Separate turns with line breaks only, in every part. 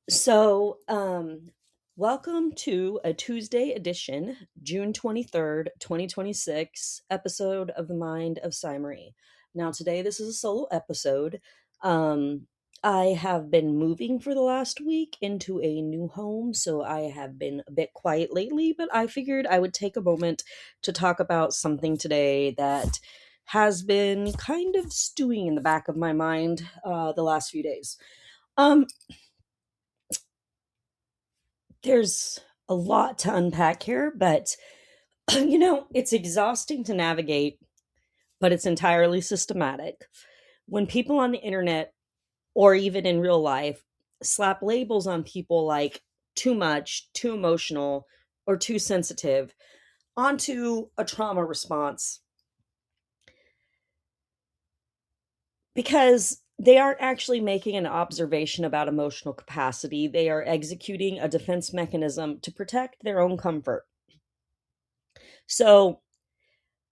So, welcome to a Tuesday edition, June 23rd, 2026 episode of the Mind of Sai Marie. Now, today this is a solo episode. Um, I have been moving for the last week into a new home, so I have been a bit quiet lately, but I figured I would take a moment to talk about something today that has been kind of stewing in the back of my mind the last few days. Um, there's a lot to unpack here, but it's exhausting to navigate, but it's entirely systematic. When people on the internet or even in real life slap labels on people like too much, too emotional, or too sensitive onto a trauma response, because they aren't actually making an observation about emotional capacity, they are executing a defense mechanism to protect their own comfort. So,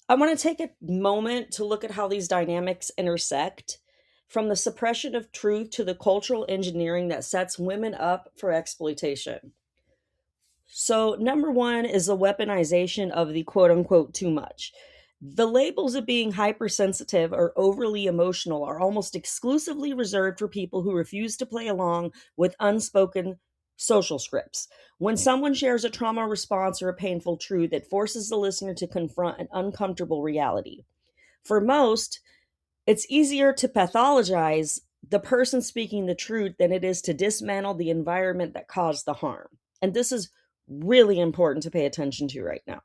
I want to take a moment to look at how these dynamics intersect, from the suppression of truth to the cultural engineering that sets women up for exploitation. So, number one is the weaponization of the quote unquote too much. The labels of being hypersensitive or overly emotional are almost exclusively reserved for people who refuse to play along with unspoken social scripts. When someone shares a trauma response or a painful truth, it forces the listener to confront an uncomfortable reality. For most, it's easier to pathologize the person speaking the truth than it is to dismantle the environment that caused the harm. And this is really important to pay attention to right now.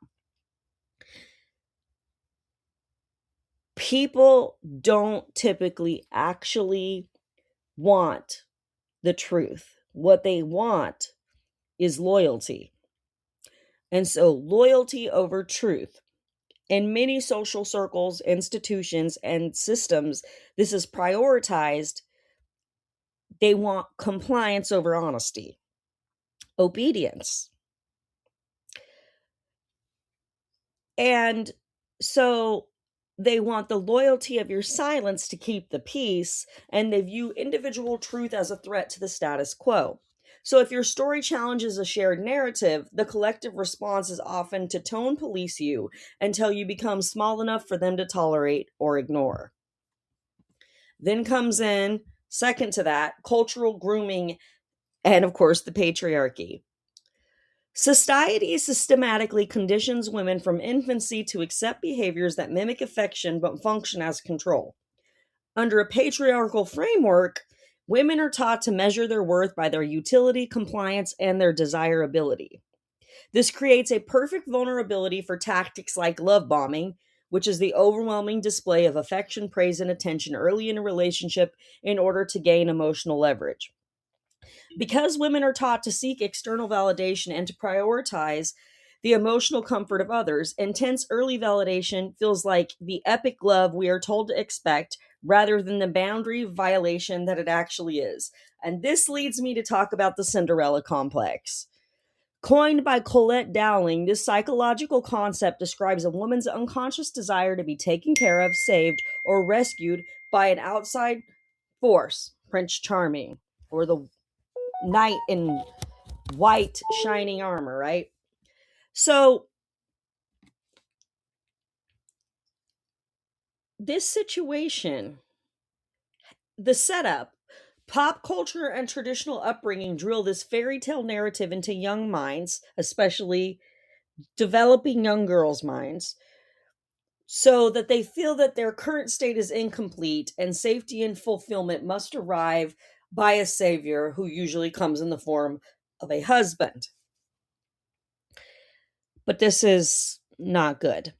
People don't typically actually want the truth. What they want is loyalty. And so, loyalty over truth. In many social circles, institutions, and systems, this is prioritized. They want compliance over honesty, obedience. And so they want the loyalty of your silence to keep the peace, and they view individual truth as a threat to the status quo. So if your story challenges a shared narrative, the collective response is often to tone police you until you become small enough for them to tolerate or ignore. Then comes in, second to that, cultural grooming and, of course, the patriarchy. Society systematically conditions women from infancy to accept behaviors that mimic affection but function as control. Under a patriarchal framework, women are taught to measure their worth by their utility, compliance, and their desirability. This creates a perfect vulnerability for tactics like love bombing, which is the overwhelming display of affection, praise, and attention early in a relationship in order to gain emotional leverage. Because women are taught to seek external validation and to prioritize the emotional comfort of others, intense early validation feels like the epic love we are told to expect rather than the boundary violation that it actually is. And this leads me to talk about the Cinderella complex. Coined by Colette Dowling, this psychological concept describes a woman's unconscious desire to be taken care of, saved, or rescued by an outside force, Prince Charming, or the knight in white shining armor, right? So this situation, the setup, pop culture and traditional upbringing drill this fairy tale narrative into young minds, especially developing young girls' minds, so that they feel that their current state is incomplete and safety and fulfillment must arrive by a savior who usually comes in the form of a husband. But this is not good.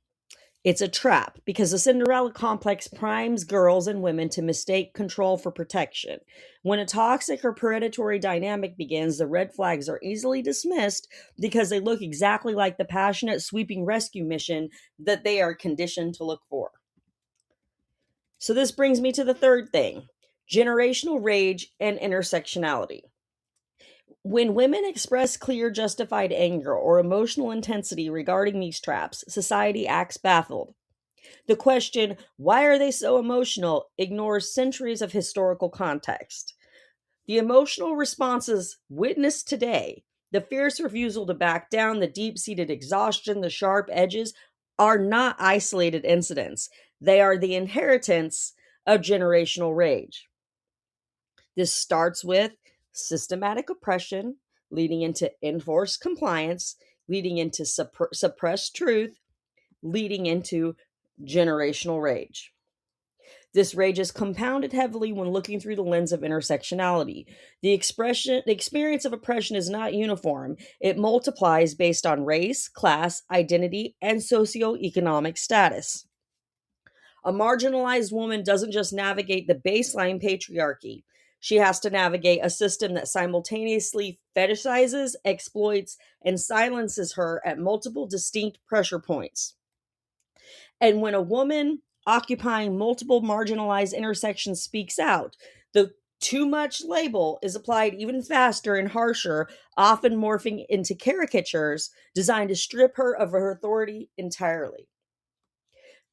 It's a trap because the Cinderella complex primes girls and women to mistake control for protection. When a toxic or predatory dynamic begins, the red flags are easily dismissed because they look exactly like the passionate, sweeping rescue mission that they are conditioned to look for. So, this brings me to the third thing: generational rage and intersectionality. When women express clear, justified anger or emotional intensity regarding these traps, society acts baffled. The question, why are they so emotional, ignores centuries of historical context. The emotional responses witnessed today, the fierce refusal to back down, the deep seated exhaustion, the sharp edges, are not isolated incidents. They are the inheritance of generational rage. This starts with systematic oppression, leading into enforced compliance, leading into suppressed truth, leading into generational rage. This rage is compounded heavily when looking through the lens of intersectionality. The experience of oppression is not uniform. It multiplies based on race, class, identity, and socioeconomic status. A marginalized woman doesn't just navigate the baseline patriarchy. She has to navigate a system that simultaneously fetishizes, exploits, and silences her at multiple distinct pressure points. And when a woman occupying multiple marginalized intersections speaks out, the too much label is applied even faster and harsher, often morphing into caricatures designed to strip her of her authority entirely.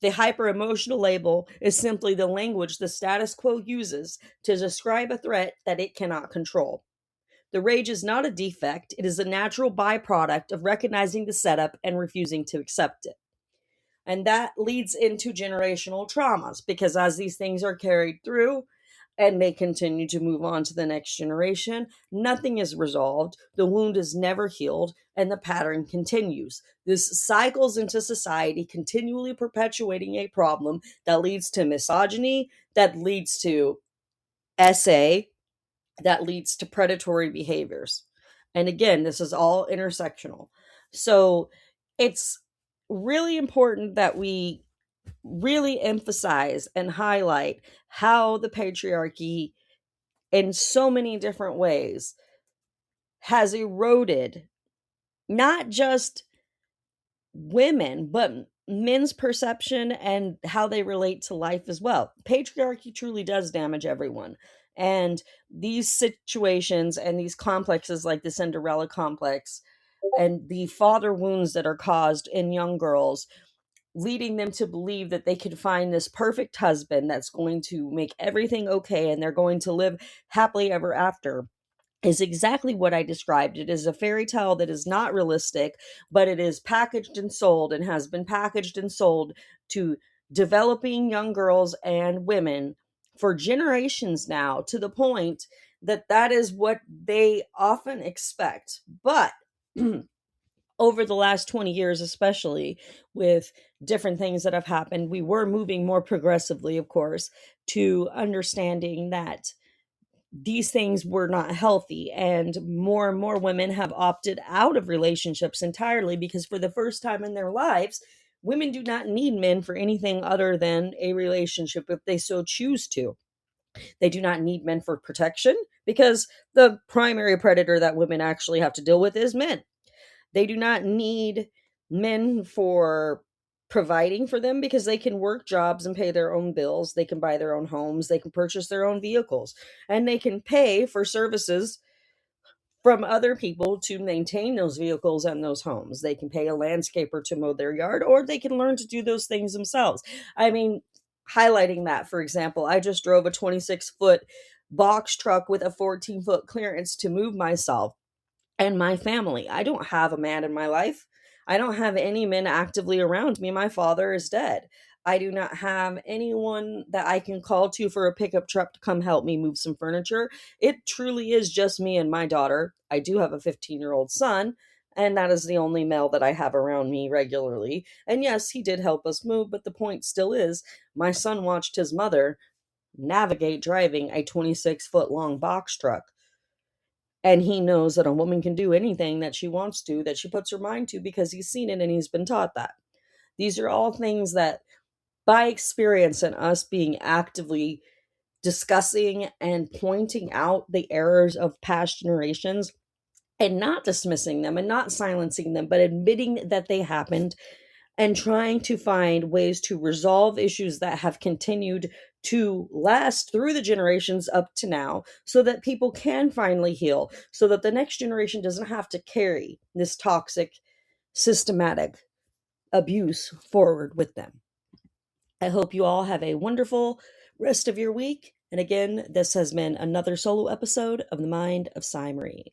The hyper emotional label is simply the language the status quo uses to describe a threat that it cannot control. The rage is not a defect, it is a natural byproduct of recognizing the setup and refusing to accept it. And that leads into generational traumas because as these things are carried through and they continue to move on to the next generation, nothing is resolved, the wound is never healed, and the pattern continues. This cycles into society, continually perpetuating a problem that leads to misogyny, that leads to SA, that leads to predatory behaviors. And again, this is all intersectional. So it's really important that we really emphasize and highlight how the patriarchy in so many different ways has eroded not just women, but men's perception and how they relate to life as well. Patriarchy truly does damage everyone. And these situations and these complexes like the Cinderella complex and the father wounds that are caused in young girls, leading them to believe that they could find this perfect husband that's going to make everything okay and they're going to live happily ever after, is exactly what I described. It is a fairy tale that is not realistic, but it is packaged and sold and has been packaged and sold to developing young girls and women for generations now, to the point that that is what they often expect. But over the last 20 years, especially with different things that have happened, we were moving more progressively, of course, to understanding that these things were not healthy, and more women have opted out of relationships entirely because for the first time in their lives, women do not need men for anything other than a relationship if they so choose to. They do not need men for protection because the primary predator that women actually have to deal with is men. They do not need men for providing for them because they can work jobs and pay their own bills. They can buy their own homes. They can purchase their own vehicles. And they can pay for services from other people to maintain those vehicles and those homes. They can pay a landscaper to mow their yard, or they can learn to do those things themselves. I mean, highlighting that, for example, I just drove a 26-foot box truck with a 14-foot clearance to move myself and my family. I don't have a man in my life. I don't have any men actively around me. My father is dead. I do not have anyone that I can call to for a pickup truck to come help me move some furniture. It truly is just me and my daughter. I do have a 15-year-old son, and that is the only male that I have around me regularly. And yes, he did help us move, but the point still is my son watched his mother navigate driving a 26-foot long box truck. And he knows that a woman can do anything that she wants to, that she puts her mind to, because he's seen it and he's been taught that. These are all things that, by experience and us being actively discussing and pointing out the errors of past generations and not dismissing them and not silencing them, but admitting that they happened and trying to find ways to resolve issues that have continued to last through the generations up to now so that people can finally heal, so that the next generation doesn't have to carry this toxic, systematic abuse forward with them. I hope you all have a wonderful rest of your week, And again, this has been another solo episode of the Mind of Sai Marie.